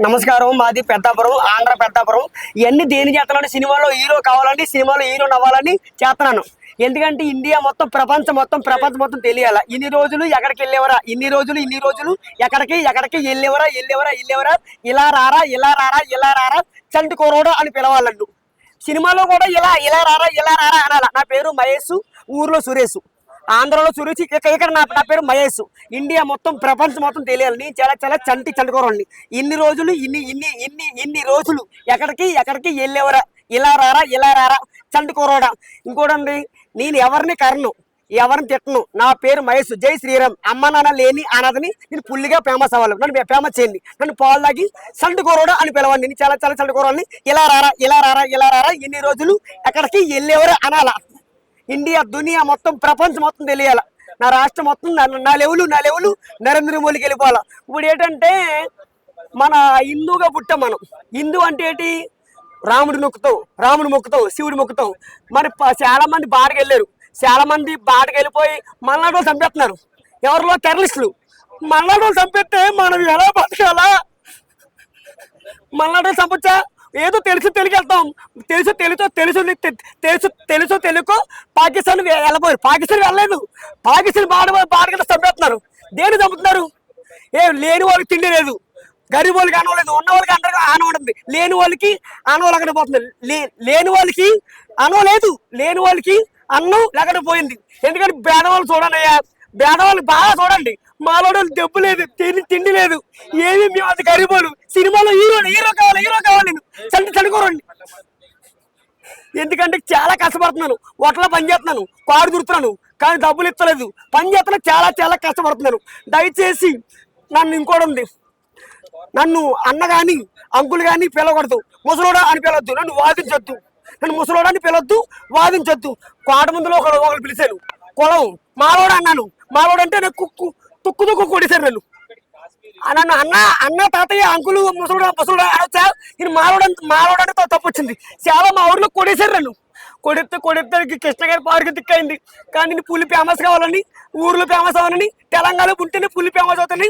నమస్కారం. మాది పెద్దాపురం, ఆంధ్ర పెద్దాపురం. ఇవన్నీ దేని చేస్తున్నాను? సినిమాలో హీరో కావాలని, సినిమాలో హీరో నవ్వాలని చేస్తున్నాను. ఎందుకంటే ఇండియా మొత్తం, ప్రపంచం మొత్తం తెలియాలా. ఇన్ని రోజులు ఎక్కడికి వెళ్ళేవరా, ఇన్ని రోజులు ఎక్కడికి వెళ్ళేవరా, ఇలా రారా చంటి కోరోడా అని పిలవాలను. సినిమాలో కూడా ఇలా రారా అనాల. నా పేరు మహేష్, ఊర్లో సురేష్, ఆంధ్రలో సురేష్, ఇక్కడ నా పేరు మహేష్. ఇండియా మొత్తం, ప్రపంచం మొత్తం తెలియాలి. నేను చాలా చంటికోరండి. ఇన్ని రోజులు ఎక్కడికి వెళ్ళేవరా, ఇలా రారా చంటికోరోడా. ఇంకోటండి, నేను ఎవరిని కరను, ఎవరిని తిట్టను. నా పేరు మహేష్. జై శ్రీరామ్. అమ్మ నాన్న లేని అనాథని నేను ఫుల్గా ఫేమస్ అవ్వాలి. నన్ను ఫేమస్ చేయండి. నన్ను పాలు తాగి సంటుకోరోడా అని పిలవండి. నేను చాలా సంటుకోరాలని. ఇలా రారా ఇన్ని రోజులు ఎక్కడికి వెళ్ళేవరా అనాల. ఇండియా, దునియా మొత్తం, ప్రపంచం మొత్తం తెలియాల. నా రాష్ట్రం మొత్తం, నా లెవెలు నరేంద్ర మోడీకి వెళ్ళిపోవాలా. ఇప్పుడు ఏంటంటే, మన హిందూగా పుట్టాం మనం. హిందూ అంటే ఏంటి? రాముడి మొక్కుతావు, శివుడి మొక్కుతావు. మరి చాలా మంది బాటకు వెళ్ళారు. చాలా మంది బాటకు వెళ్ళిపోయి మల్నాడు చంపేస్తున్నారు. ఎవరిలో? టెర్రరిస్టులు. మల్నాడు చంపేస్తే మనం ఎలా బతకాలా? మల్నాడు చంపొచ్చా? ఏదో తెలియకెళ్తాం. తెలుసో తెలియకో పాకిస్తాన్ వెళ్ళబోయారు. పాకిస్తాన్ వెళ్ళలేదు. పాకిస్తాన్ బాడగంట చంపేస్తున్నారు. దేని చంపుతున్నారు? లేని వాళ్ళకి తిండి లేదు, గరీబ్ వాళ్ళకి అనవలేదు, ఉన్న వాళ్ళకి అందరికీ ఆనవ ఉంటుంది. లేని వాళ్ళకి అనవ లేకుండా పోతుంది. లేని వాళ్ళకి అనవ లేదు, లేని వాళ్ళకి అన్నం లేకుండా పోయింది. ఎందుకంటే పేదవాళ్ళు చూడండి అయ్యా, పేదవాళ్ళు బాగా చూడండి. మాలోడు డబ్బు లేదు, తిండి లేదు, ఏమి మేము అది గరీబోలు. సినిమాలో హీరో కావాలి నేను చదువుకోరండి. ఎందుకంటే చాలా కష్టపడుతున్నాను. హోటల్లో పని చేస్తున్నాను, కారు దురుతున్నాను, కానీ డబ్బులు ఇస్తలేదు. పని చేస్తున్నా, చాలా కష్టపడుతున్నాను. దయచేసి నన్ను ఇంకోటి ఉంది, నన్ను అన్న కానీ అంకులు కానీ పిలవకూడదు. ముసలోడా అని పిలవద్దు, నన్ను వాదించొద్దు. నన్ను ముసలోడా అని పిలవద్దు, వాదించొద్దు. కోట ముందులో ఒకరు పిలిచాను, కులం మాలోడు అన్నాను. మాలోడు అంటే నాకు తుక్కు కొడిశారు నన్ను. అన్న తాతయ్య అంకులు ముసలుడు అనొచ్చా? నేను మాలోడంటే తప్పు వచ్చింది. చాలా మా ఊర్లో కొడేశారు నన్ను. కొడితే కృష్ణ గారి పార్క్ దిక్కైంది. కానీ నేను పులి ఫేమస్ కావాలని, ఊర్లో ఫేమస్ అవ్వాలని, తెలంగాణలో ఉంటేనే పులి ఫేమస్ అవుతాని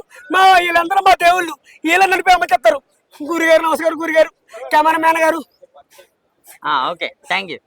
వీళ్ళందరూ మా దేవుళ్ళు. వీళ్ళని నన్ను ఫేమస్ చెప్తారు. గురుగారు నమస్కారం. గురుగారు, కెమెరామ్యాన్ గారు. Okay, thank you.